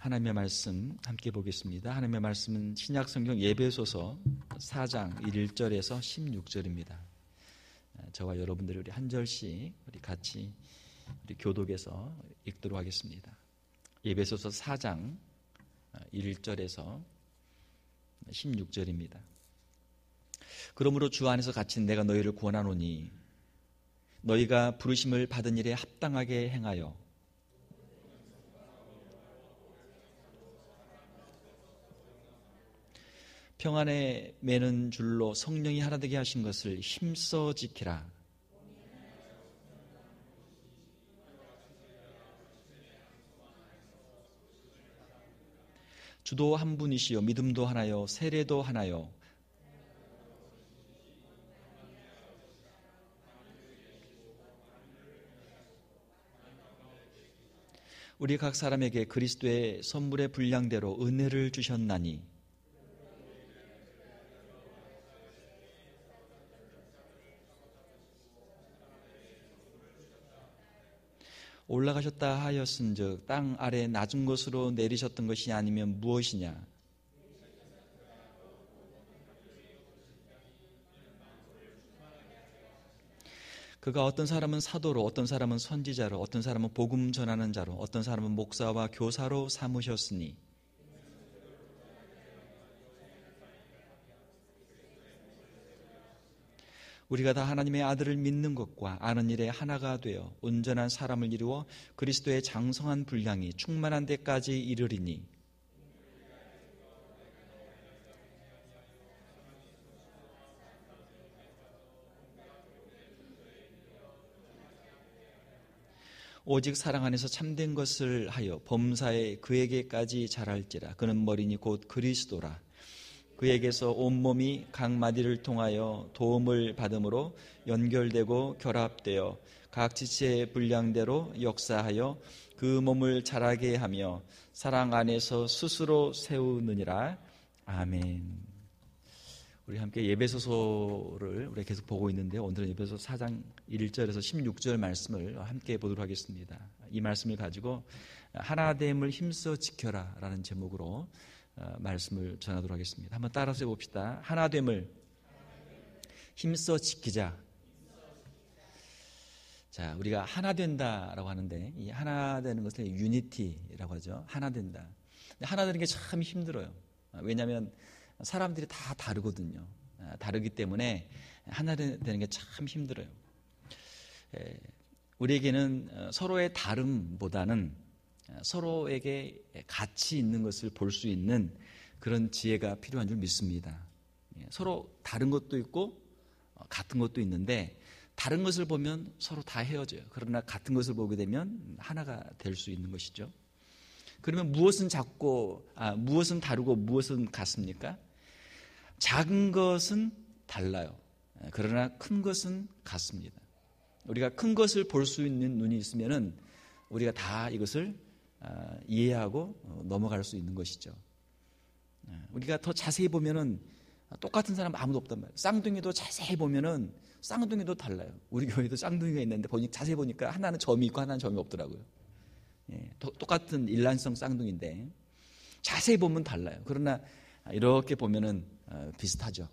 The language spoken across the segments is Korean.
하나님의 말씀 함께 보겠습니다. 하나님의 말씀은 신약성경 에베소서 4장 1절에서 16절입니다. 저와 여러분들이 우리 한 절씩 우리 같이 우리 교독에서 읽도록 하겠습니다. 에베소서 4장 1절에서 16절입니다. 그러므로 주 안에서 갇힌 내가 너희를 구원하노니 너희가 부르심을 받은 일에 합당하게 행하여 평안에 매는 줄로 성령이 하나 되게 하신 것을 힘써 지키라. 주도 한 분이시요 믿음도 하나요 세례도 하나요 우리 각 사람에게 그리스도의 선물의 분량대로 은혜를 주셨나니 올라가셨다 하였은즉 땅 아래 낮은 곳으로 내리셨던 것이 아니면 무엇이냐? 그가 어떤 사람은 사도로, 어떤 사람은 선지자로, 어떤 사람은 복음 전하는 자로, 어떤 사람은 목사와 교사로 삼으셨으니 우리가 다 하나님의 아들을 믿는 것과 아는 일에 하나가 되어 온전한 사람을 이루어 그리스도의 장성한 분량이 충만한 데까지 이르리니 오직 사랑 안에서 참된 것을 하여 범사에 그에게까지 자랄지라. 그는 머리니 곧 그리스도라. 그에게서 온몸이 각 마디를 통하여 도움을 받음으로 연결되고 결합되어 각 지체의 분량대로 역사하여 그 몸을 자라게 하며 사랑 안에서 스스로 세우느니라. 아멘. 우리 함께 에베소서를 우리 계속 보고 있는데 오늘은 에베소 4장 1절에서 16절 말씀을 함께 보도록 하겠습니다. 이 말씀을 가지고 하나됨을 힘써 지켜라 라는 제목으로 말씀을 전하도록 하겠습니다. 한번 따라서 해봅시다. 하나됨을 힘써 지키자. 자, 우리가 하나 된다라고 하는데 이 하나 되는 것을 유니티라고 하죠. 하나 된다. 하나 되는 게 참 힘들어요. 왜냐하면 사람들이 다 다르거든요. 다르기 때문에 하나 되는 게 참 힘들어요. 우리에게는 서로의 다름보다는 서로에게 가치 있는 것을 볼 수 있는 그런 지혜가 필요한 줄 믿습니다. 서로 다른 것도 있고 같은 것도 있는데 다른 것을 보면 서로 다 헤어져요. 그러나 같은 것을 보게 되면 하나가 될 수 있는 것이죠. 그러면 무엇은 다르고 무엇은 같습니까? 작은 것은 달라요. 그러나 큰 것은 같습니다. 우리가 큰 것을 볼 수 있는 눈이 있으면은 우리가 다 이것을 이해하고 넘어갈 수 있는 것이죠. 우리가 더 자세히 보면은 똑같은 사람 아무도 없단 말이에요. 쌍둥이도 자세히 보면은 쌍둥이도 달라요. 우리 교회도 쌍둥이가 있는데 자세히 보니까 하나는 점이 있고 하나는 점이 없더라고요. 똑같은 일란성 쌍둥이인데 자세히 보면 달라요. 그러나 이렇게 보면은 비슷하죠.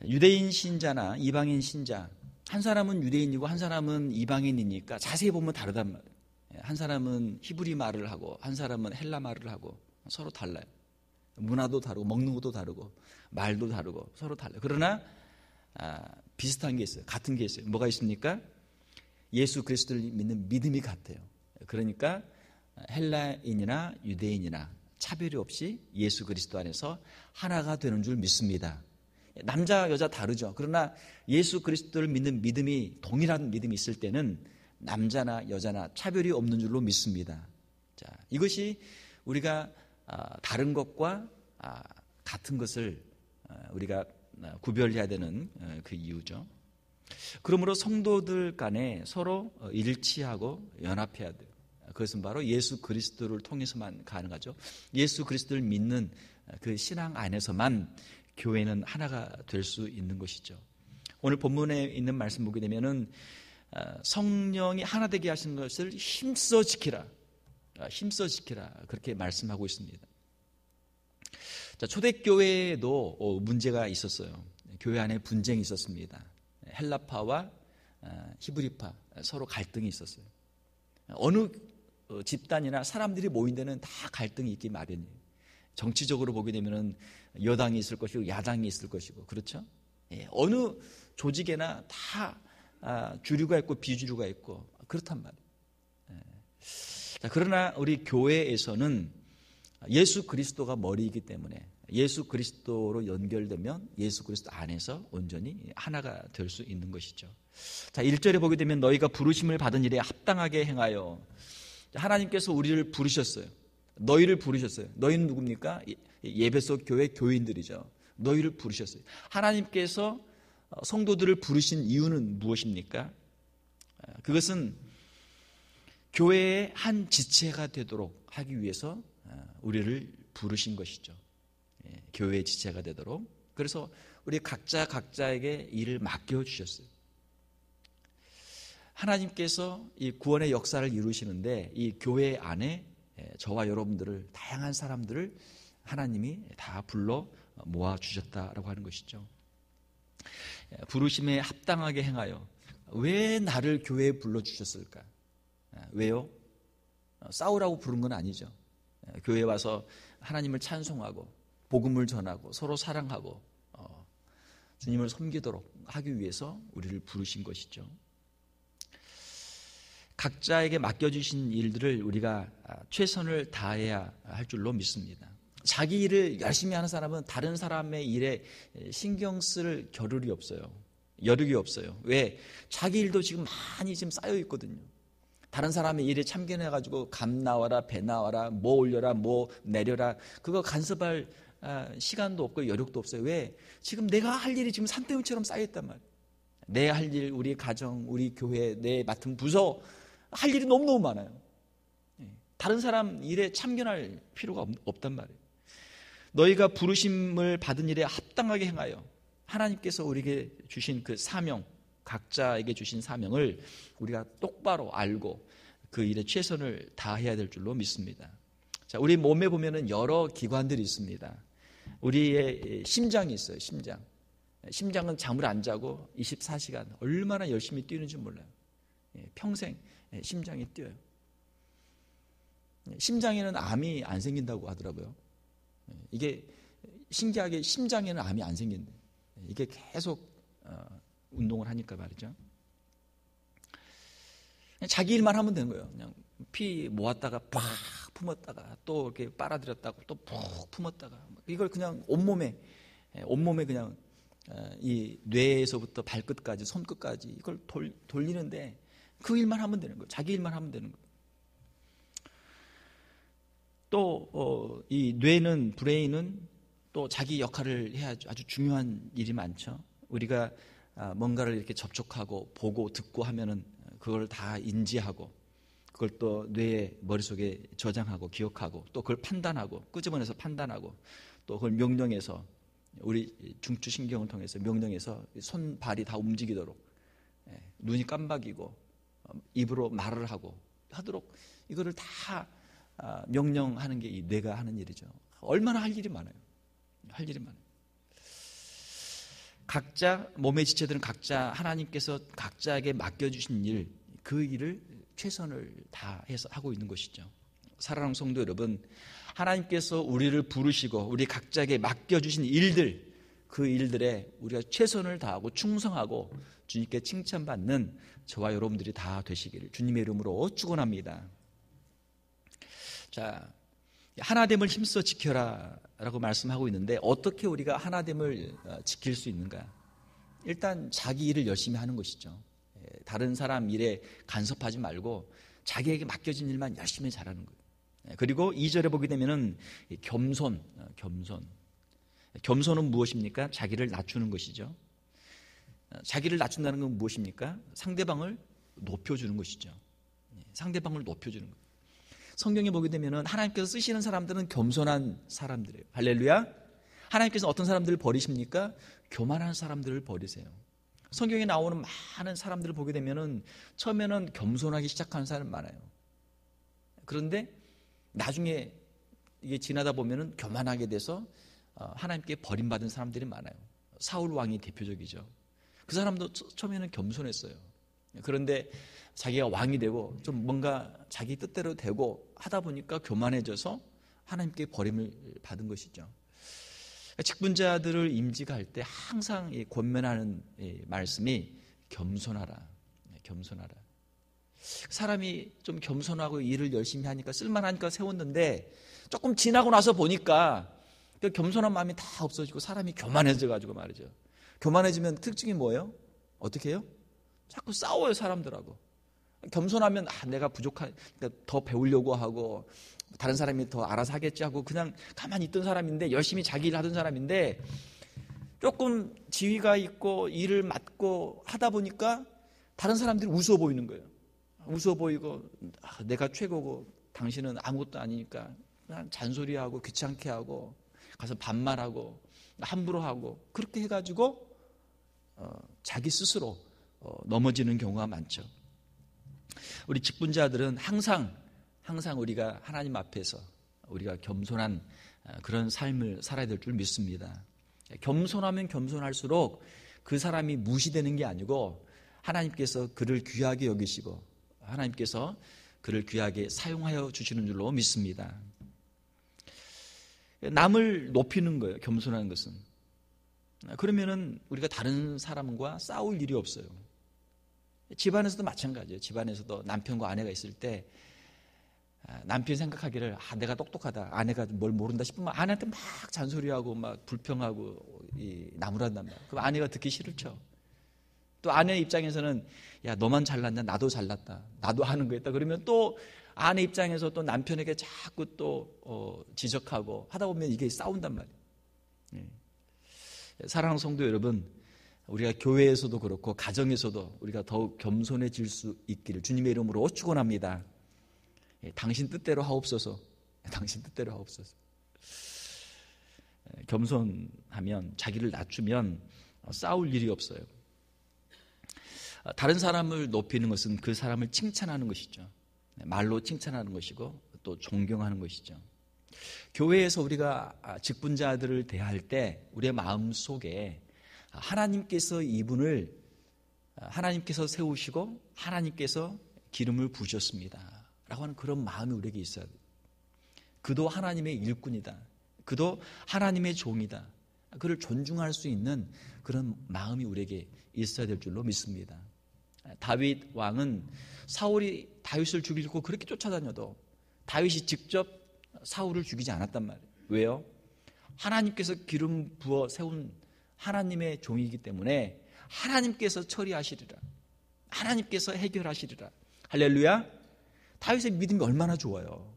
유대인 신자나 이방인 신자, 한 사람은 유대인이고 한 사람은 이방인이니까 자세히 보면 다르단 말이에요. 한 사람은 히브리 말을 하고 한 사람은 헬라 말을 하고 서로 달라요. 문화도 다르고 먹는 것도 다르고 말도 다르고 서로 달라요. 그러나 비슷한 게 있어요. 같은 게 있어요. 뭐가 있습니까? 예수 그리스도를 믿는 믿음이 같아요. 그러니까 헬라인이나 유대인이나 차별이 없이 예수 그리스도 안에서 하나가 되는 줄 믿습니다. 남자 여자 다르죠. 그러나 예수 그리스도를 믿는 믿음이 동일한 믿음이 있을 때는 남자나 여자나 차별이 없는 줄로 믿습니다. 자, 이것이 우리가 다른 것과 같은 것을 우리가 구별해야 되는 그 이유죠. 그러므로 성도들 간에 서로 일치하고 연합해야 돼요. 그것은 바로 예수 그리스도를 통해서만 가능하죠. 예수 그리스도를 믿는 그 신앙 안에서만 교회는 하나가 될 수 있는 것이죠. 오늘 본문에 있는 말씀 보게 되면은 성령이 하나 되게 하신 것을 힘써 지키라. 힘써 지키라 그렇게 말씀하고 있습니다. 자, 초대교회에도 문제가 있었어요. 교회 안에 분쟁이 있었습니다. 헬라파와 히브리파 서로 갈등이 있었어요. 어느 집단이나 사람들이 모인 데는 다 갈등이 있기 마련이에요. 정치적으로 보게 되면은 여당이 있을 것이고 야당이 있을 것이고 그렇죠? 어느 조직에나 다 주류가 있고 비주류가 있고 그렇단 말이에요. 자, 그러나 우리 교회에서는 예수 그리스도가 머리이기 때문에 예수 그리스도로 연결되면 예수 그리스도 안에서 온전히 하나가 될 수 있는 것이죠. 자, 1절에 보게 되면 너희가 부르심을 받은 일에 합당하게 행하여. 하나님께서 우리를 부르셨어요. 너희를 부르셨어요. 너희는 누굽니까? 예배소 교회 교인들이죠. 너희를 부르셨어요. 하나님께서 성도들을 부르신 이유는 무엇입니까? 그것은 교회의 한 지체가 되도록 하기 위해서 우리를 부르신 것이죠. 교회의 지체가 되도록. 그래서 우리 각자에게 일을 맡겨주셨어요. 하나님께서 이 구원의 역사를 이루시는데 이 교회 안에 저와 여러분들을 다양한 사람들을 하나님이 다 불러 모아주셨다라고 하는 것이죠. 부르심에 합당하게 행하여. 왜 나를 교회에 불러주셨을까? 왜요? 싸우라고 부른 건 아니죠. 교회에 와서 하나님을 찬송하고 복음을 전하고 서로 사랑하고 주님을 섬기도록 하기 위해서 우리를 부르신 것이죠. 각자에게 맡겨주신 일들을 우리가 최선을 다해야 할 줄로 믿습니다. 자기 일을 열심히 하는 사람은 다른 사람의 일에 신경 쓸 겨를이 없어요. 여력이 없어요. 왜? 자기 일도 지금 많이 지금 쌓여 있거든요. 다른 사람의 일에 참견해가지고 감 나와라, 배 나와라, 뭐 올려라, 뭐 내려라, 그거 간섭할 시간도 없고 여력도 없어요. 왜? 지금 내가 할 일이 지금 산더미처럼 쌓여있단 말이에요. 내 할 일, 우리 가정, 우리 교회, 내 맡은 부서 할 일이 너무너무 많아요. 다른 사람 일에 참견할 필요가 없단 말이에요. 너희가 부르심을 받은 일에 합당하게 행하여. 하나님께서 우리에게 주신 그 사명, 각자에게 주신 사명을 우리가 똑바로 알고 그 일에 최선을 다해야 될 줄로 믿습니다. 자, 우리 몸에 보면은 여러 기관들이 있습니다. 우리의 심장이 있어요. 심장은 잠을 안 자고 24시간 얼마나 열심히 뛰는지 몰라요. 평생 심장이 뛰어요. 심장에는 암이 안 생긴다고 하더라고요. 이게 신기하게 심장에는 암이 안 생긴대. 이게 계속 운동을 하니까 말이죠. 자기 일만 하면 되는 거예요. 그냥 피 모았다가 팍 품었다가 또 이렇게 빨아들였다가 또 푹 품었다가 이걸 그냥 온몸에 그냥 이 뇌에서부터 발끝까지 손끝까지 이걸 돌리는데 그 일만 하면 되는 거예요. 자기 일만 하면 되는 거예요. 또 이 뇌는 브레인은 또 자기 역할을 해야 아주 중요한 일이 많죠. 우리가 뭔가를 이렇게 접촉하고 보고 듣고 하면은 그걸 다 인지하고 그걸 또 뇌의 머릿속에 저장하고 기억하고 또 그걸 판단하고 끄집어내서 판단하고 또 그걸 명령해서 우리 중추신경을 통해서 명령해서 손, 발이 다 움직이도록 눈이 깜박이고 입으로 말을 하도록 이거를 다 명령하는 게 이 뇌가 하는 일이죠. 얼마나 할 일이 많아요. 각자 몸의 지체들은 각자 하나님께서 각자에게 맡겨주신 일, 그 일을 최선을 다해서 하고 있는 것이죠. 사랑하는 성도 여러분, 하나님께서 우리를 부르시고 우리 각자에게 맡겨주신 일들, 그 일들에 우리가 최선을 다하고 충성하고 주님께 칭찬받는 저와 여러분들이 다 되시기를 주님의 이름으로 축원합니다. 자, 하나됨을 힘써 지켜라 라고 말씀하고 있는데 어떻게 우리가 하나됨을 지킬 수 있는가? 일단 자기 일을 열심히 하는 것이죠. 다른 사람 일에 간섭하지 말고 자기에게 맡겨진 일만 열심히 잘하는 거예요. 그리고 2절에 보게 되면은 겸손은 무엇입니까? 자기를 낮추는 것이죠. 자기를 낮춘다는 건 무엇입니까? 상대방을 높여주는 것이죠. 상대방을 높여주는 거예요. 성경에 보게 되면은 하나님께서 쓰시는 사람들은 겸손한 사람들이에요. 할렐루야. 하나님께서 어떤 사람들을 버리십니까? 교만한 사람들을 버리세요. 성경에 나오는 많은 사람들을 보게 되면은 처음에는 겸손하기 시작하는 사람 많아요. 그런데 나중에 이게 지나다 보면은 교만하게 돼서 하나님께 버림받은 사람들이 많아요. 사울 왕이 대표적이죠. 그 사람도 처음에는 겸손했어요. 그런데 자기가 왕이 되고 좀 뭔가 자기 뜻대로 되고 하다 보니까 교만해져서 하나님께 버림을 받은 것이죠. 직분자들을 임직할 때 항상 권면하는 말씀이 겸손하라. 겸손하라. 사람이 좀 겸손하고 일을 열심히 하니까 쓸만하니까 세웠는데 조금 지나고 나서 보니까 그 겸손한 마음이 다 없어지고 사람이 교만해져가지고 말이죠. 교만해지면 특징이 뭐예요? 어떻게 해요? 자꾸 싸워요, 사람들하고. 겸손하면 내가 부족한, 그러니까 더 배우려고 하고 다른 사람이 더 알아서 하겠지 하고 그냥 가만히 있던 사람인데, 열심히 자기 일 하던 사람인데 조금 지위가 있고 일을 맡고 하다 보니까 다른 사람들이 우스워 보이는 거예요. 우스워 보이고 내가 최고고 당신은 아무것도 아니니까 그냥 잔소리하고 귀찮게 하고 가서 반말하고 함부로 하고 그렇게 해가지고 자기 스스로 넘어지는 경우가 많죠. 우리 직분자들은 항상 우리가 하나님 앞에서 우리가 겸손한 그런 삶을 살아야 될 줄 믿습니다. 겸손하면 겸손할수록 그 사람이 무시되는 게 아니고 하나님께서 그를 귀하게 여기시고 하나님께서 그를 귀하게 사용하여 주시는 줄로 믿습니다. 남을 높이는 거예요, 겸손한 것은. 그러면은 우리가 다른 사람과 싸울 일이 없어요. 집안에서도 마찬가지예요. 집안에서도 남편과 아내가 있을 때 남편이 생각하기를 내가 똑똑하다, 아내가 뭘 모른다 싶으면 아내한테 막 잔소리하고 막 불평하고 나무란단 말이에요. 그럼 아내가 듣기 싫죠. 또 아내 입장에서는 야 너만 잘났냐, 나도 잘났다, 나도 하는 거 있다. 그러면 또 아내 입장에서 또 남편에게 자꾸 또 지적하고 하다 보면 이게 싸운단 말이에요. 사랑하는 성도 여러분, 우리가 교회에서도 그렇고 가정에서도 우리가 더욱 겸손해질 수 있기를 주님의 이름으로 축원합니다. 당신 뜻대로 하옵소서. 당신 뜻대로 하옵소서. 겸손하면, 자기를 낮추면 싸울 일이 없어요. 다른 사람을 높이는 것은 그 사람을 칭찬하는 것이죠. 말로 칭찬하는 것이고 또 존경하는 것이죠. 교회에서 우리가 직분자들을 대할 때 우리의 마음 속에 하나님께서 이분을 하나님께서 세우시고 하나님께서 기름을 부으셨습니다 라고 하는 그런 마음이 우리에게 있어야 돼요. 그도 하나님의 일꾼이다, 그도 하나님의 종이다, 그를 존중할 수 있는 그런 마음이 우리에게 있어야 될 줄로 믿습니다. 다윗 왕은 사울이 다윗을 죽이려고 그렇게 쫓아다녀도 다윗이 직접 사울을 죽이지 않았단 말이에요. 왜요? 하나님께서 기름 부어 세운 하나님의 종이기 때문에 하나님께서 처리하시리라, 하나님께서 해결하시리라. 할렐루야. 다윗의 믿음이 얼마나 좋아요.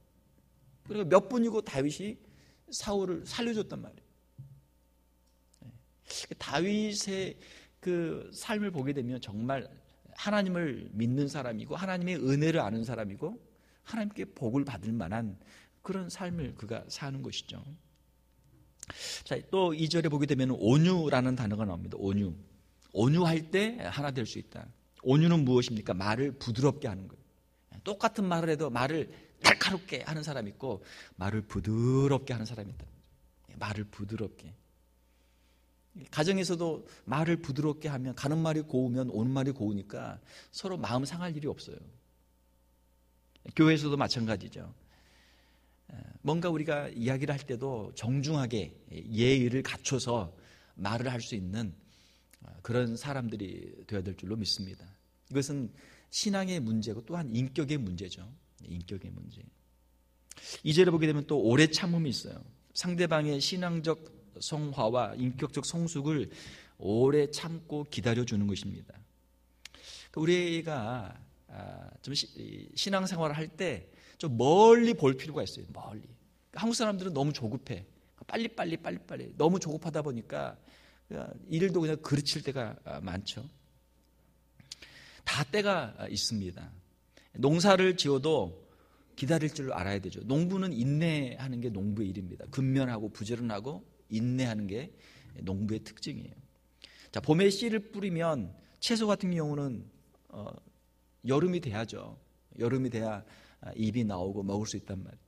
그리고 몇 분이고 다윗이 사울을 살려줬단 말이에요. 다윗의 그 삶을 보게 되면 정말 하나님을 믿는 사람이고 하나님의 은혜를 아는 사람이고 하나님께 복을 받을 만한 그런 삶을 그가 사는 것이죠. 자, 또 2절에 보게 되면 온유라는 단어가 나옵니다. 온유. 온유할 때 하나 될 수 있다. 온유는 무엇입니까? 말을 부드럽게 하는 거예요. 똑같은 말을 해도 말을 날카롭게 하는 사람이 있고 말을 부드럽게 하는 사람이 있다. 말을 부드럽게. 가정에서도 말을 부드럽게 하면 가는 말이 고우면 오는 말이 고우니까 서로 마음 상할 일이 없어요. 교회에서도 마찬가지죠. 뭔가 우리가 이야기를 할 때도 정중하게 예의를 갖춰서 말을 할 수 있는 그런 사람들이 되어야 될 줄로 믿습니다. 이것은 신앙의 문제고 또한 인격의 문제죠. 인격의 문제. 2절에 보게 되면 또 오래 참음이 있어요. 상대방의 신앙적 성화와 인격적 성숙을 오래 참고 기다려주는 것입니다. 우리가 좀 신앙생활을 할 때 좀 멀리 볼 필요가 있어요. 멀리. 한국 사람들은 너무 조급해. 빨리빨리 너무 조급하다 보니까 일도 그냥 그르칠 때가 많죠. 다 때가 있습니다. 농사를 지어도 기다릴 줄 알아야 되죠. 농부는 인내하는 게 농부의 일입니다. 근면하고 부지런하고 인내하는 게 농부의 특징이에요. 자, 봄에 씨를 뿌리면 채소 같은 경우는 여름이 돼야죠. 여름이 돼야 잎이 나오고 먹을 수 있단 말이에요.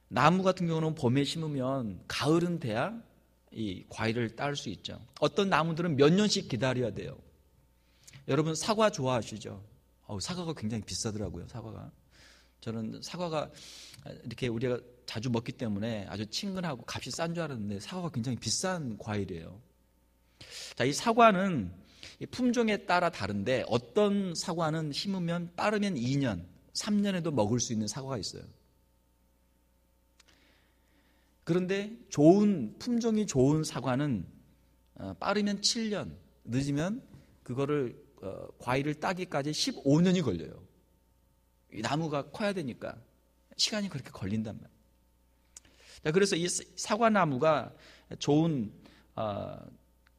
나무 같은 경우는 봄에 심으면 가을은 돼야 이 과일을 딸 수 있죠. 어떤 나무들은 몇 년씩 기다려야 돼요. 여러분 사과 좋아하시죠? 사과가 굉장히 비싸더라고요. 사과가. 저는 사과가 이렇게 우리가 자주 먹기 때문에 아주 친근하고 값이 싼 줄 알았는데 사과가 굉장히 비싼 과일이에요. 자, 이 사과는 품종에 따라 다른데 어떤 사과는 심으면 빠르면 2년, 3년에도 먹을 수 있는 사과가 있어요. 그런데 품종이 좋은 사과는 빠르면 7년, 늦으면 그거를 과일을 따기까지 15년이 걸려요. 이 나무가 커야 되니까 시간이 그렇게 걸린단 말이에요. 자, 그래서 이 사과나무가 좋은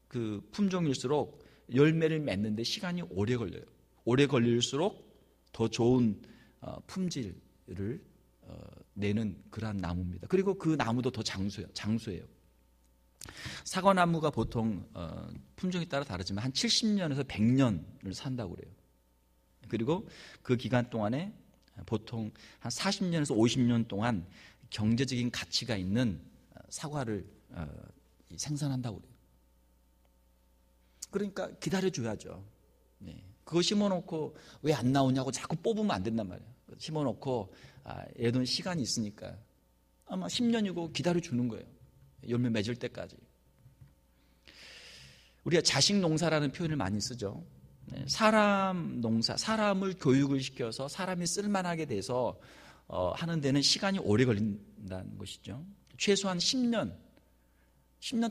그 품종일수록 열매를 맺는데 시간이 오래 걸려요. 오래 걸릴수록 더 좋은 품질을 내는 그러한 나무입니다. 그리고 그 나무도 더 장수해요. 사과나무가 보통 품종에 따라 다르지만 한 70년에서 100년을 산다고 그래요. 그리고 그 기간 동안에 보통 한 40년에서 50년 동안 경제적인 가치가 있는 사과를 생산한다고 그래요. 그러니까 기다려줘야죠. 네. 그거 심어놓고 왜 안 나오냐고 자꾸 뽑으면 안 된단 말이에요. 심어놓고 얘는 시간이 있으니까 아마 10년이고 기다려주는 거예요. 열매 맺을 때까지. 우리가 자식 농사라는 표현을 많이 쓰죠. 사람 농사, 사람을 교육을 시켜서 사람이 쓸만하게 돼서 하는 데는 시간이 오래 걸린다는 것이죠. 최소한 10년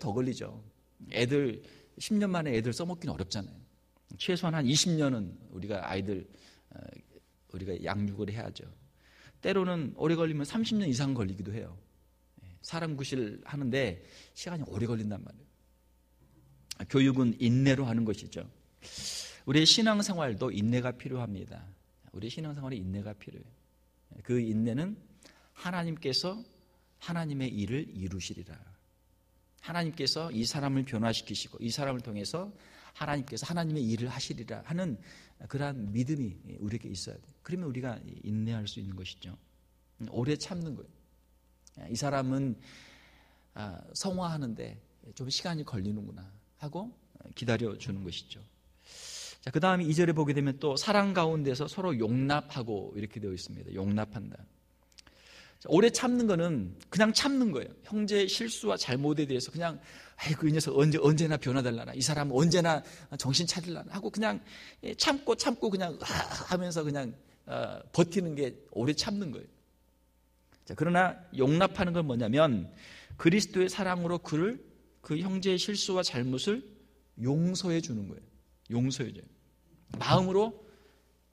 더 걸리죠. 10년 만에 애들 써먹기는 어렵잖아요. 최소한 한 20년은 우리가 우리가 양육을 해야죠. 때로는 오래 걸리면 30년 이상 걸리기도 해요. 사람 구실 하는데 시간이 오래 걸린단 말이에요. 교육은 인내로 하는 것이죠. 우리의 신앙생활도 인내가 필요합니다. 우리의 신앙생활에 인내가 필요해요. 그 인내는 하나님께서 하나님의 일을 이루시리라. 하나님께서 이 사람을 변화시키시고 이 사람을 통해서 하나님께서 하나님의 일을 하시리라 하는 그러한 믿음이 우리에게 있어야 돼요. 그러면 우리가 인내할 수 있는 것이죠. 오래 참는 거예요. 이 사람은 성화하는데 좀 시간이 걸리는구나 하고 기다려주는 것이죠. 자, 그 다음에 2절에 보게 되면 또 사랑 가운데서 서로 용납하고 이렇게 되어 있습니다. 용납한다. 오래 참는 거는 그냥 참는 거예요. 형제의 실수와 잘못에 대해서 그냥 이 녀석 언제나 변화될라나, 이 사람은 언제나 정신 차릴라나 하고 그냥 참고 그냥 하면서 그냥 버티는 게 오래 참는 거예요. 자, 그러나 용납하는 건 뭐냐면 그리스도의 사랑으로 그 형제의 실수와 잘못을 용서해 주는 거예요. 용서해 줘요.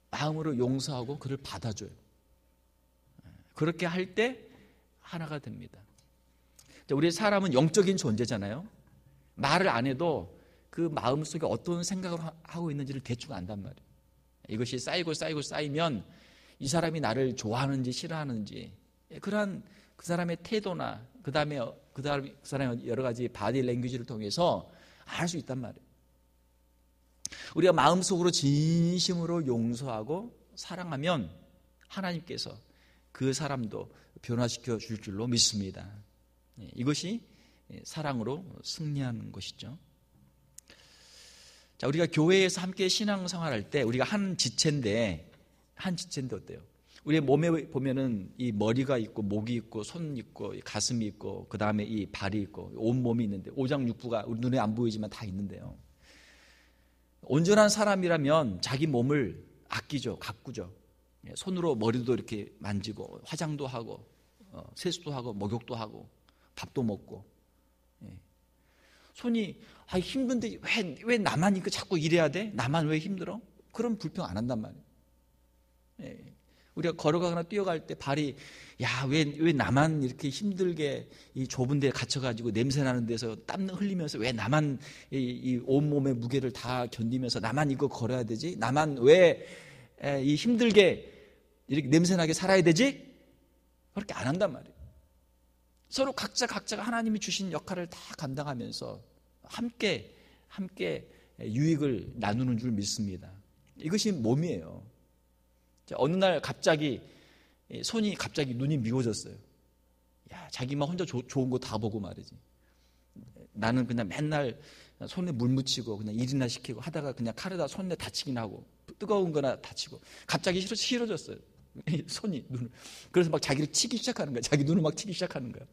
마음으로 용서하고 그를 받아줘요. 그렇게 할 때 하나가 됩니다. 우리 사람은 영적인 존재잖아요. 말을 안 해도 그 마음속에 어떤 생각을 하고 있는지를 대충 안단 말이에요. 이것이 쌓이면 이 사람이 나를 좋아하는지 싫어하는지 그러한 그 사람의 태도나 그 사람의 여러 가지 바디 랭귀지를 통해서 알 수 있단 말이에요. 우리가 마음속으로 진심으로 용서하고 사랑하면 하나님께서 그 사람도 변화시켜 줄 줄로 믿습니다. 이것이 사랑으로 승리하는 것이죠. 자, 우리가 교회에서 함께 신앙생활할 때 우리가 한 지체인데 어때요? 우리의 몸에 보면은 이 머리가 있고 목이 있고 손 있고 가슴이 있고 그 다음에 이 발이 있고 온 몸이 있는데 오장육부가 우리 눈에 안 보이지만 다 있는데요. 온전한 사람이라면 자기 몸을 아끼죠, 가꾸죠. 손으로 머리도 이렇게 만지고 화장도 하고 세수도 하고 목욕도 하고 밥도 먹고. 손이 힘든데 왜 나만 이거 자꾸 일해야 돼? 나만 왜 힘들어? 그럼 불평 안 한단 말이에요. 우리가 걸어가거나 뛰어갈 때 발이 왜 나만 이렇게 힘들게 이 좁은 데에 갇혀가지고 냄새 나는 데서 땀 흘리면서 왜 나만 이 온몸의 무게를 다 견디면서 나만 이거 걸어야 되지? 나만 왜 이 힘들게 이렇게 냄새나게 살아야 되지? 그렇게 안 한단 말이에요. 서로 각자가 하나님이 주신 역할을 다 감당하면서 함께 유익을 나누는 줄 믿습니다. 이것이 몸이에요. 어느 날 갑자기 눈이 미워졌어요. 야, 자기만 혼자 좋은 거 다 보고 말이지. 나는 그냥 맨날 손에 물 묻히고 그냥 일이나 시키고 하다가 그냥 칼에다 손에 다치긴 하고 뜨거운 거나 다치고 갑자기 싫어졌어요. 손이 눈을. 그래서 막 자기를 치기 시작하는 거야. 자기 눈을 막 치기 시작하는 거야.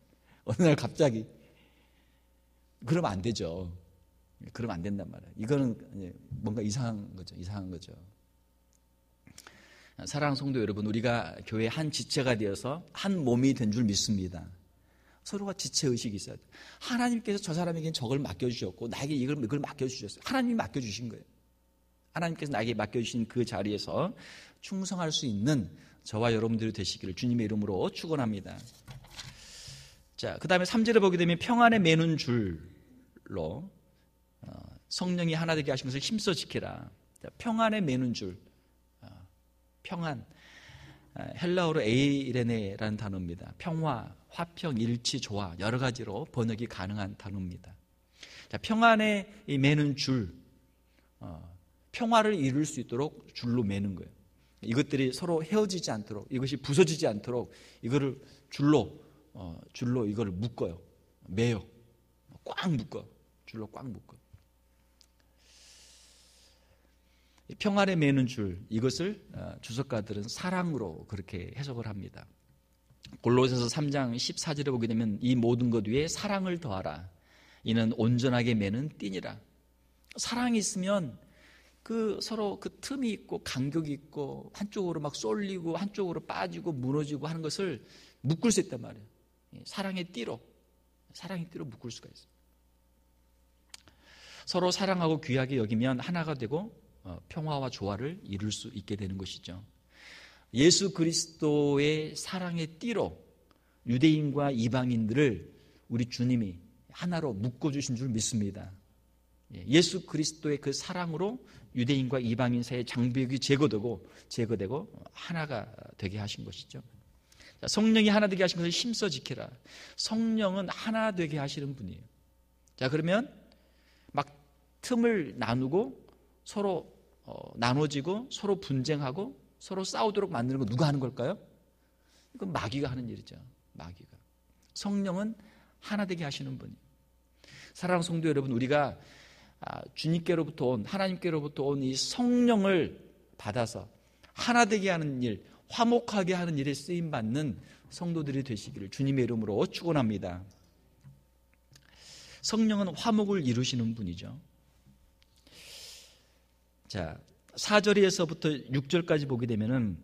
어느 날 갑자기. 그러면 안 되죠. 그러면 안 된단 말이에요. 이거는 뭔가 이상한 거죠. 사랑하는 성도 여러분, 우리가 교회 한 지체가 되어서 한 몸이 된 줄 믿습니다. 서로가 지체의식이 있어야 돼요. 하나님께서 저 사람에게는 저걸 맡겨주셨고 나에게 이걸 맡겨주셨어요. 하나님이 맡겨주신 거예요. 하나님께서 나에게 맡겨주신 그 자리에서 충성할 수 있는 저와 여러분들이 되시기를 주님의 이름으로 축원합니다. 자, 그 다음에 3절에 보게 되면 평안에 매는 줄로 성령이 하나 되게 하신 것을 힘써 지키라. 자, 평안에 매는 줄. 평안. 헬라어로 에이레네라는 단어입니다. 평화, 화평, 일치, 조화 여러 가지로 번역이 가능한 단어입니다. 자, 평안에 매는 줄, 평화를 이룰 수 있도록 줄로 매는 거예요. 이것들이 서로 헤어지지 않도록, 이것이 부서지지 않도록 이거를 줄로 이거를 묶어요. 매요. 꽉 묶어. 줄로 꽉 묶어. 평안에 매는 줄, 이것을 주석가들은 사랑으로 그렇게 해석을 합니다. 골로새서 3장 14절에 보게 되면 이 모든 것 위에 사랑을 더하라. 이는 온전하게 매는 띠니라. 사랑이 있으면 서로 그 틈이 있고 간격이 있고 한쪽으로 막 쏠리고 한쪽으로 빠지고 무너지고 하는 것을 묶을 수 있단 말이에요. 사랑의 띠로 묶을 수가 있어요. 서로 사랑하고 귀하게 여기면 하나가 되고 평화와 조화를 이룰 수 있게 되는 것이죠. 예수 그리스도의 사랑의 띠로 유대인과 이방인들을 우리 주님이 하나로 묶어주신 줄 믿습니다. 예수 그리스도의 그 사랑으로 유대인과 이방인 사이의 장벽이 제거되고 하나가 되게 하신 것이죠. 성령이 하나 되게 하신 것을 힘써 지키라. 성령은 하나 되게 하시는 분이에요. 자, 그러면 막 틈을 나누고 서로 나눠지고 서로 분쟁하고 서로 싸우도록 만드는 거 누가 하는 걸까요? 이건 마귀가 하는 일이죠. 마귀가. 성령은 하나 되게 하시는 분이에요. 사랑하는 성도 여러분, 우리가 주님께로부터 온, 하나님께로부터 온 이 성령을 받아서 하나 되게 하는 일, 화목하게 하는 일에 쓰임받는 성도들이 되시기를 주님의 이름으로 축원합니다. 성령은 화목을 이루시는 분이죠. 자, 4절에서부터 6절까지 보게 되면은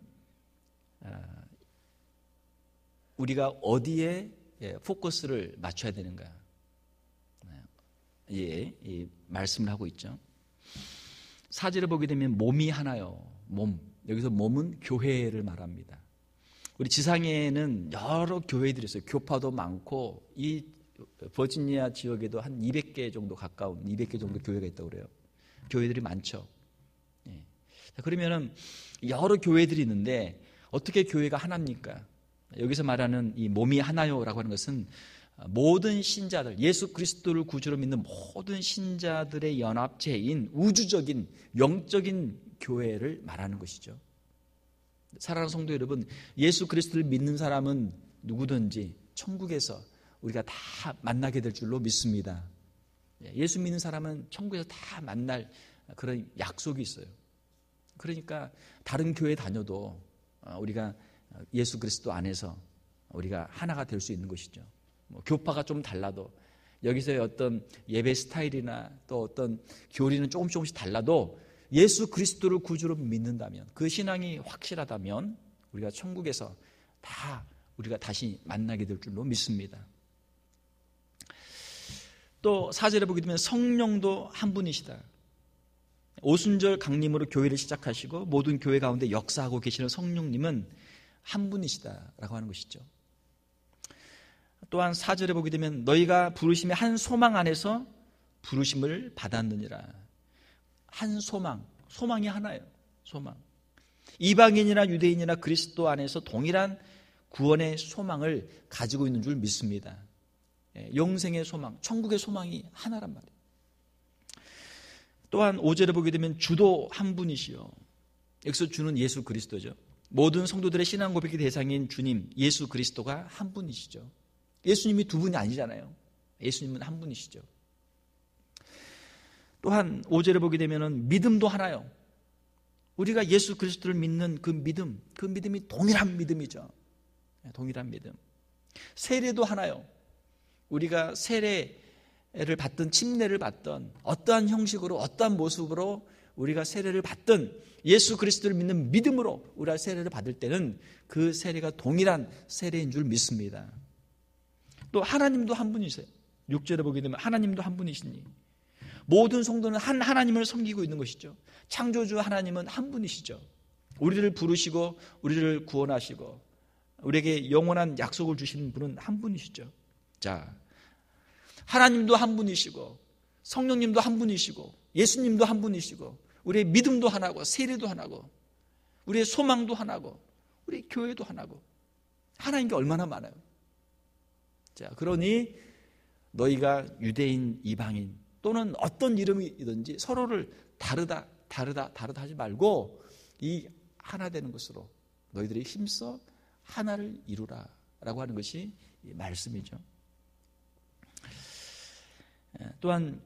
우리가 어디에 포커스를 맞춰야 되는가? 말씀을 하고 있죠. 4절을 보게 되면 몸이 하나요. 몸. 여기서 몸은 교회를 말합니다. 우리 지상에는 여러 교회들이 있어요. 교파도 많고 이 버지니아 지역에도 한 200개 정도 가까운 200개 정도 교회가 있다고 그래요. 교회들이 많죠. 그러면은 여러 교회들이 있는데 어떻게 교회가 하나입니까? 여기서 말하는 이 몸이 하나요라고 하는 것은 모든 신자들, 예수 그리스도를 구주로 믿는 모든 신자들의 연합체인 우주적인 영적인 교회를 말하는 것이죠. 사랑하는 성도 여러분, 예수 그리스도를 믿는 사람은 누구든지 천국에서 우리가 다 만나게 될 줄로 믿습니다. 예수 믿는 사람은 천국에서 다 만날 그런 약속이 있어요. 그러니까 다른 교회 다녀도 우리가 예수 그리스도 안에서 우리가 하나가 될 수 있는 것이죠. 교파가 좀 달라도 여기서의 어떤 예배 스타일이나 또 어떤 교리는 조금씩 달라도 예수 그리스도를 구주로 믿는다면, 그 신앙이 확실하다면 우리가 천국에서 다 우리가 다시 만나게 될 줄로 믿습니다. 또 4절에 보게 되면 성령도 한 분이시다. 오순절 강림으로 교회를 시작하시고 모든 교회 가운데 역사하고 계시는 성령님은 한 분이시다라고 하는 것이죠. 또한 4절에 보게 되면 너희가 부르심의 한 소망 안에서 부르심을 받았느니라. 한 소망, 소망이 하나예요. 소망. 이방인이나 유대인이나 그리스도 안에서 동일한 구원의 소망을 가지고 있는 줄 믿습니다. 영생의 소망, 천국의 소망이 하나란 말이에요. 또한 5절에 보게 되면 주도 한 분이시요. 여기서 주는 예수 그리스도죠. 모든 성도들의 신앙 고백의 대상인 주님 예수 그리스도가 한 분이시죠. 예수님이 두 분이 아니잖아요. 예수님은 한 분이시죠. 또한 5절에 보게 되면 믿음도 하나요. 우리가 예수 그리스도를 믿는 그 믿음이 동일한 믿음이죠. 동일한 믿음. 세례도 하나요. 우리가 세례를 받든 침례를 받든 어떠한 형식으로 어떠한 모습으로 우리가 세례를 받든 예수 그리스도를 믿는 믿음으로 우리가 세례를 받을 때는 그 세례가 동일한 세례인 줄 믿습니다. 또 하나님도 한 분이세요. 6절에 보게 되면 하나님도 한 분이시니 모든 성도는 한 하나님을 섬기고 있는 것이죠. 창조주 하나님은 한 분이시죠. 우리를 부르시고 우리를 구원하시고 우리에게 영원한 약속을 주시는 분은 한 분이시죠. 자, 하나님도 한 분이시고 성령님도 한 분이시고 예수님도 한 분이시고 우리의 믿음도 하나고 세례도 하나고 우리의 소망도 하나고 우리 교회도 하나고 하나인 게 얼마나 많아요. 자, 그러니 너희가 유대인, 이방인 또는 어떤 이름이든지 서로를 다르다 하지 말고 이 하나 되는 것으로 너희들이 힘써 하나를 이루라 라고 하는 것이 말씀이죠. 또한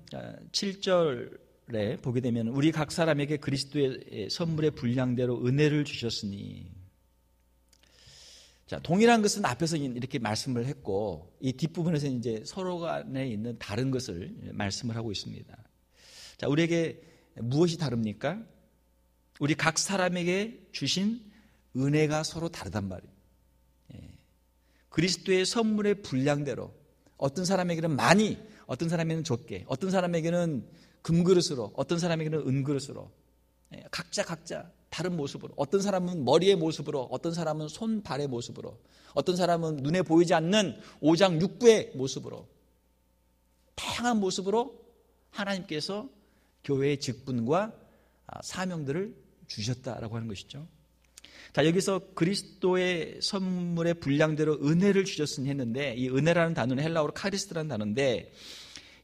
7절에 보게 되면 우리 각 사람에게 그리스도의 선물의 분량대로 은혜를 주셨으니, 자, 동일한 것은 앞에서 이렇게 말씀을 했고 이 뒷부분에서 이제 서로 간에 있는 다른 것을 말씀을 하고 있습니다. 자, 우리에게 무엇이 다릅니까? 우리 각 사람에게 주신 은혜가 서로 다르단 말이에요. 그리스도의 선물의 분량대로 어떤 사람에게는 많이, 어떤 사람에게는 적게, 어떤 사람에게는 금그릇으로, 어떤 사람에게는 은그릇으로, 각자 다른 모습으로, 어떤 사람은 머리의 모습으로, 어떤 사람은 손, 발의 모습으로, 어떤 사람은 눈에 보이지 않는 오장육부의 모습으로, 다양한 모습으로 하나님께서 교회의 직분과 사명들을 주셨다라고 하는 것이죠. 자, 여기서 그리스도의 선물의 분량대로 은혜를 주셨으니 했는데, 이 은혜라는 단어는 헬라어로 카리스트라는 단어인데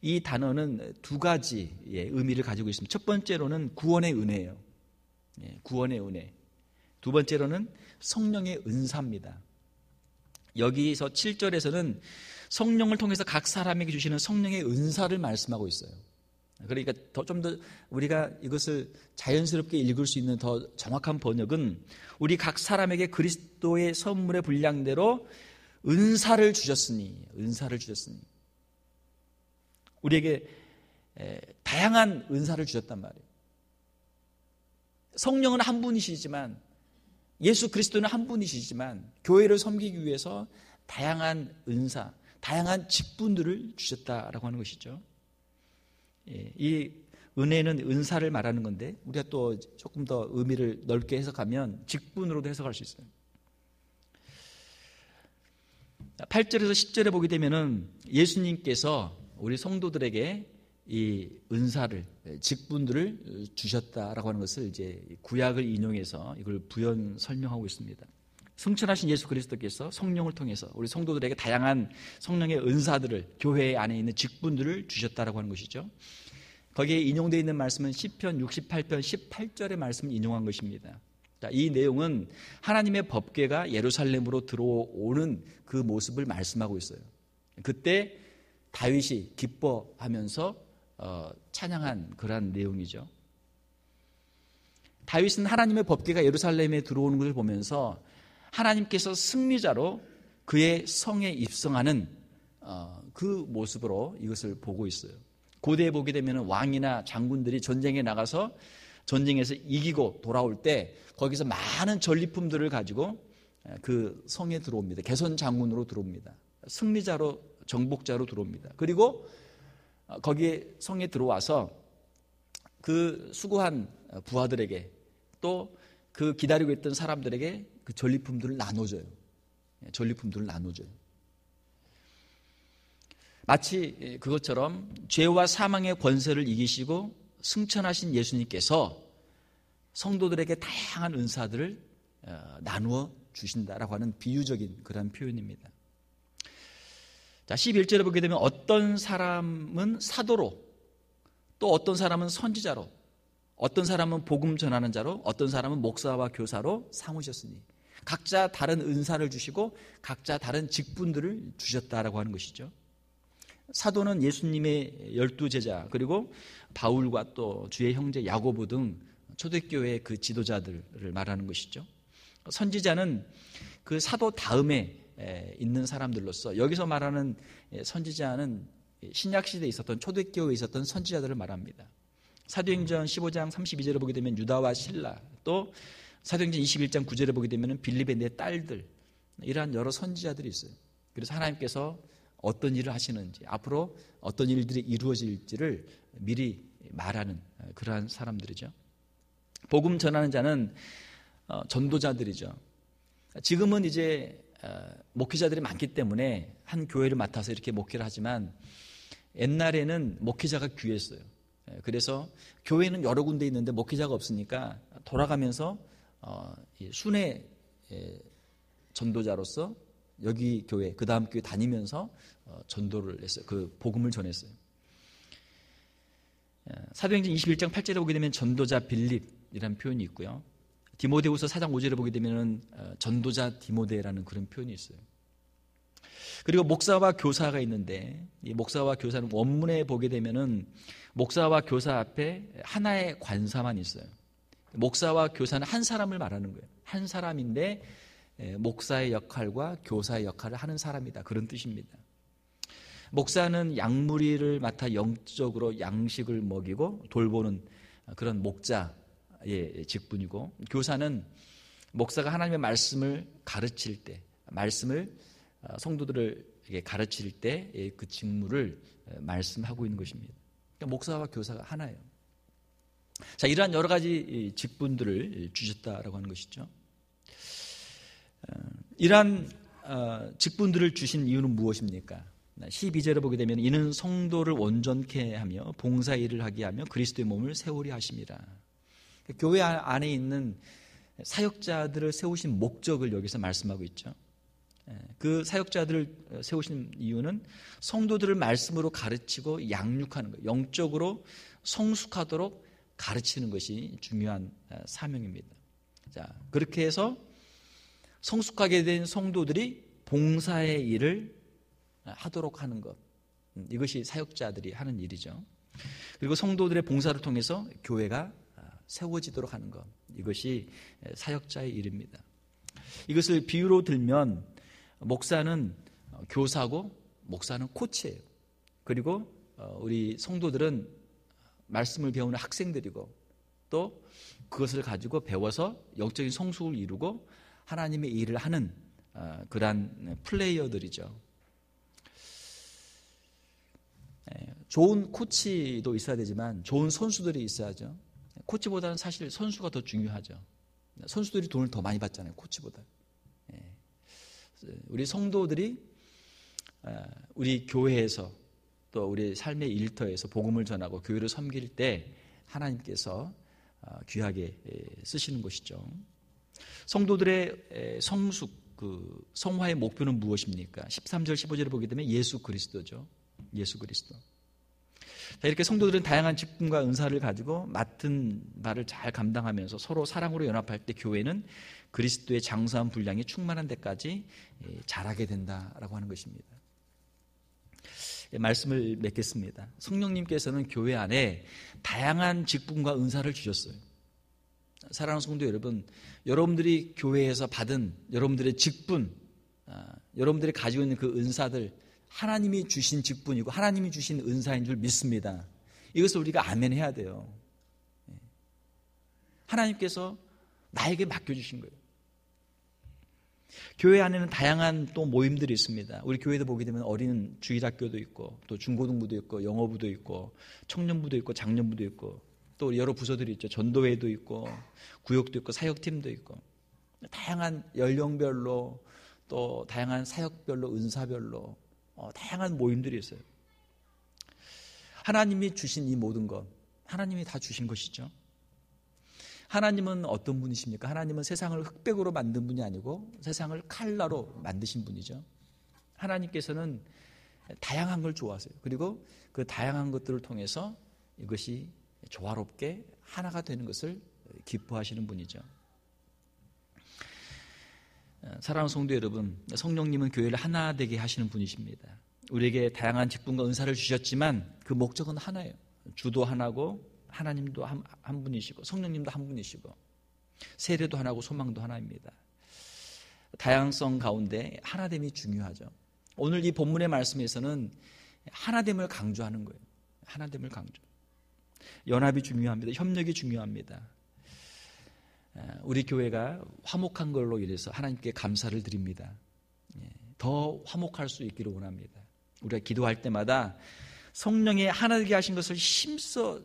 이 단어는 두 가지의 의미를 가지고 있습니다. 첫 번째로는 구원의 은혜예요. 구원의 은혜. 두 번째로는 성령의 은사입니다. 여기서 7절에서는 성령을 통해서 각 사람에게 주시는 성령의 은사를 말씀하고 있어요. 그러니까 좀 더 우리가 이것을 자연스럽게 읽을 수 있는 더 정확한 번역은 우리 각 사람에게 그리스도의 선물의 분량대로 은사를 주셨으니 우리에게 다양한 은사를 주셨단 말이에요. 성령은 한 분이시지만, 예수 그리스도는 한 분이시지만 교회를 섬기기 위해서 다양한 은사, 다양한 직분들을 주셨다라고 하는 것이죠. 이 은혜는 은사를 말하는 건데 우리가 또 조금 더 의미를 넓게 해석하면 직분으로도 해석할 수 있어요. 8절에서 10절에 보게 되면은 예수님께서 우리 성도들에게 이 은사를, 직분들을 주셨다라고 하는 것을 이제 구약을 인용해서 이걸 부연 설명하고 있습니다. 승천하신 예수 그리스도께서 성령을 통해서 우리 성도들에게 다양한 성령의 은사들을, 교회 안에 있는 직분들을 주셨다라고 하는 것이죠. 거기에 인용되어 있는 말씀은 시편 68편 18절의 말씀을 인용한 것입니다. 자, 이 내용은 하나님의 법궤가 예루살렘으로 들어오는 그 모습을 말씀하고 있어요. 그때 다윗이 기뻐하면서 찬양한 그러한 내용이죠. 다윗은 하나님의 법궤가 예루살렘에 들어오는 것을 보면서 하나님께서 승리자로 그의 성에 입성하는 그 모습으로 이것을 보고 있어요. 고대에 보게 되면 왕이나 장군들이 전쟁에 나가서 전쟁에서 이기고 돌아올 때 거기서 많은 전리품들을 가지고 그 성에 들어옵니다. 개선 장군으로 들어옵니다. 승리자로, 정복자로 들어옵니다. 그리고 거기에 성에 들어와서 그 수고한 부하들에게 또 그 기다리고 있던 사람들에게 그 전리품들을 나눠줘요. 전리품들을 나눠줘요. 마치 그것처럼 죄와 사망의 권세를 이기시고 승천하신 예수님께서 성도들에게 다양한 은사들을 나누어 주신다라고 하는 비유적인 그런 표현입니다. 자, 11절에 보게 되면 어떤 사람은 사도로, 또 어떤 사람은 선지자로, 어떤 사람은 복음 전하는 자로, 어떤 사람은 목사와 교사로 삼으셨으니, 각자 다른 은사를 주시고 각자 다른 직분들을 주셨다라고 하는 것이죠. 사도는 예수님의 12제자 그리고 바울과 또 주의 형제 야고보 등 초대교회의 그 지도자들을 말하는 것이죠. 선지자는 그 사도 다음에 있는 사람들로서 여기서 말하는 선지자는 신약시대에 있었던 초대교회에 있었던 선지자들을 말합니다. 사도행전 15장 32절을 보게 되면 유다와 실라, 또 사도행전 21장 9절에 보게 되면 빌립의 네 딸들, 이러한 여러 선지자들이 있어요. 그래서 하나님께서 어떤 일을 하시는지, 앞으로 어떤 일들이 이루어질지를 미리 말하는 그러한 사람들이죠. 복음 전하는 자는 전도자들이죠. 지금은 이제 목회자들이 많기 때문에 한 교회를 맡아서 이렇게 목회를 하지만 옛날에는 목회자가 귀했어요. 그래서 교회는 여러 군데 있는데 목회자가 없으니까 돌아가면서 순회 전도자로서 여기 교회 그 다음 교회 다니면서 전도를 했어요. 그 복음을 전했어요. 사도행전 21장 8절에 보게 되면 전도자 빌립이라는 표현이 있고요. 디모데후서 4장 5절에 보게 되면 전도자 디모데라는 그런 표현이 있어요. 그리고 목사와 교사가 있는데 이 목사와 교사는 원문에 보게 되면은 목사와 교사 앞에 하나의 관사만 있어요. 목사와 교사는 한 사람을 말하는 거예요. 한 사람인데 목사의 역할과 교사의 역할을 하는 사람이다. 그런 뜻입니다. 목사는 양무리를 맡아 영적으로 양식을 먹이고 돌보는 그런 목자의 직분이고, 교사는 목사가 하나님의 말씀을 가르칠 때, 말씀을 성도들에게 가르칠 때 그 직무를 말씀하고 있는 것입니다. 그러니까 목사와 교사가 하나예요. 자, 이러한 여러 가지 직분들을 주셨다라고 하는 것이죠. 이러한 직분들을 주신 이유는 무엇입니까? 12절을 보게 되면 이는 성도를 온전케 하며 봉사일을 하게 하며 그리스도의 몸을 세우려 하심이라. 교회 안에 있는 사역자들을 세우신 목적을 여기서 말씀하고 있죠. 그 사역자들을 세우신 이유는 성도들을 말씀으로 가르치고 양육하는 것, 영적으로 성숙하도록 가르치는 것이 중요한 사명입니다. 자, 그렇게 해서 성숙하게 된 성도들이 봉사의 일을 하도록 하는 것, 이것이 사역자들이 하는 일이죠. 그리고 성도들의 봉사를 통해서 교회가 세워지도록 하는 것, 이것이 사역자의 일입니다. 이것을 비유로 들면 목사는 교사고 목사는 코치예요. 그리고 우리 성도들은 말씀을 배우는 학생들이고 또 그것을 가지고 배워서 영적인 성숙을 이루고 하나님의 일을 하는 그러한 플레이어들이죠. 좋은 코치도 있어야 되지만 좋은 선수들이 있어야죠. 코치보다는 사실 선수가 더 중요하죠. 선수들이 돈을 더 많이 받잖아요, 코치보다. 우리 성도들이 우리 교회에서 또 우리 삶의 일터에서 복음을 전하고 교회를 섬길 때 하나님께서 귀하게 쓰시는 것이죠. 성도들의 성숙, 그 성화의 목표는 무엇입니까? 13절 15절을 보게 되면 예수 그리스도죠. 예수 그리스도. 자, 이렇게 성도들은 다양한 직분과 은사를 가지고 맡은 바를 잘 감당하면서 서로 사랑으로 연합할 때 교회는 그리스도의 장수한 분량이 충만한 데까지 자라게 된다라고 하는 것입니다. 말씀을 맺겠습니다. 성령님께서는 교회 안에 다양한 직분과 은사를 주셨어요. 사랑하는 성도 여러분, 여러분들이 교회에서 받은 여러분들의 직분, 여러분들이 가지고 있는 그 은사들, 하나님이 주신 직분이고 하나님이 주신 은사인 줄 믿습니다. 이것을 우리가 아멘해야 돼요. 하나님께서 나에게 맡겨주신 거예요. 교회 안에는 다양한 또 모임들이 있습니다. 우리 교회도 보게 되면 어린 주일학교도 있고 또 중고등부도 있고 영어부도 있고 청년부도 있고 장년부도 있고 또 여러 부서들이 있죠. 전도회도 있고 구역도 있고 사역팀도 있고 다양한 연령별로 또 다양한 사역별로 은사별로 다양한 모임들이 있어요. 하나님이 주신 이 모든 것, 하나님이 다 주신 것이죠. 하나님은 어떤 분이십니까? 하나님은 세상을 흑백으로 만든 분이 아니고 세상을 칼라로 만드신 분이죠. 하나님께서는 다양한 걸 좋아하세요. 그리고 그 다양한 것들을 통해서 이것이 조화롭게 하나가 되는 것을 기뻐하시는 분이죠. 사랑하는 성도 여러분, 성령님은 교회를 하나 되게 하시는 분이십니다. 우리에게 다양한 직분과 은사를 주셨지만 그 목적은 하나예요. 주도 하나고 하나님도 한 분이시고 성령님도 한 분이시고 세례도 하나고 소망도 하나입니다. 다양성 가운데 하나됨이 중요하죠. 오늘 이 본문의 말씀에서는 하나됨을 강조하는 거예요. 하나됨을 강조. 연합이 중요합니다. 협력이 중요합니다. 우리 교회가 화목한 걸로 인해서 하나님께 감사를 드립니다. 더 화목할 수 있기를 원합니다. 우리가 기도할 때마다 성령의 하나되게 하신 것을 힘써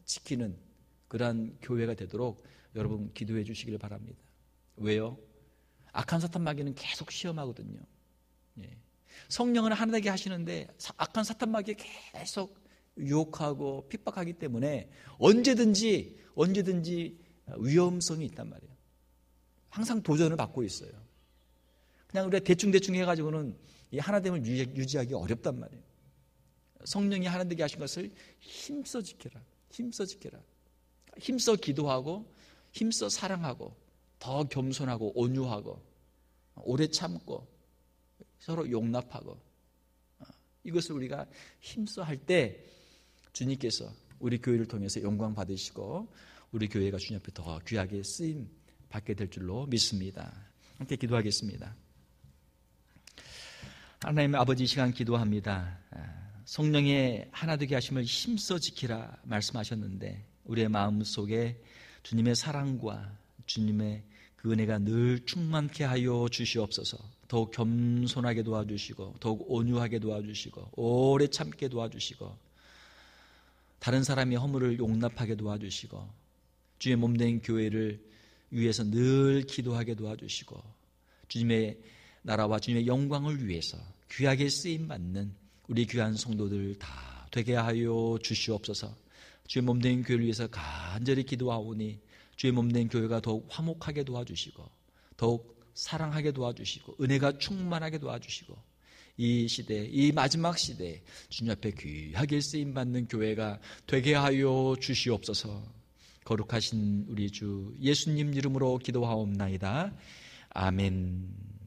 지키는 그러한 교회가 되도록 여러분 기도해 주시기를 바랍니다. 왜요? 악한 사탄 마귀는 계속 시험하거든요. 성령은 하나되게 하시는데 악한 사탄 마귀가 계속 유혹하고 핍박하기 때문에 언제든지 위험성이 있단 말이에요. 항상 도전을 받고 있어요. 그냥 우리가 대충 해가지고는 이 하나됨을 유지하기 어렵단 말이에요. 성령이 하나되게 하신 것을 힘써 지켜라. 힘써 기도하고 힘써 사랑하고 더 겸손하고 온유하고 오래 참고 서로 용납하고 이것을 우리가 힘써 할 때 주님께서 우리 교회를 통해서 영광 받으시고 우리 교회가 주님 앞에 더 귀하게 쓰임 받게 될 줄로 믿습니다. 함께 기도하겠습니다. 하나님의 아버지, 이 시간 기도합니다. 성령의 하나되게 하심을 힘써 지키라 말씀하셨는데 우리의 마음속에 주님의 사랑과 주님의 그 은혜가 늘 충만케 하여 주시옵소서. 더욱 겸손하게 도와주시고 더욱 온유하게 도와주시고 오래 참게 도와주시고 다른 사람의 허물을 용납하게 도와주시고 주의 몸된 교회를 위해서 늘 기도하게 도와주시고 주님의 나라와 주님의 영광을 위해서 귀하게 쓰임받는 우리 귀한 성도들 다 되게 하여 주시옵소서. 주의 몸된 교회를 위해서 간절히 기도하오니 주의 몸된 교회가 더욱 화목하게 도와주시고 더욱 사랑하게 도와주시고 은혜가 충만하게 도와주시고 이 시대, 이 마지막 시대에 주님 앞에 귀하게 쓰임받는 교회가 되게 하여 주시옵소서. 거룩하신 우리 주 예수님 이름으로 기도하옵나이다. 아멘.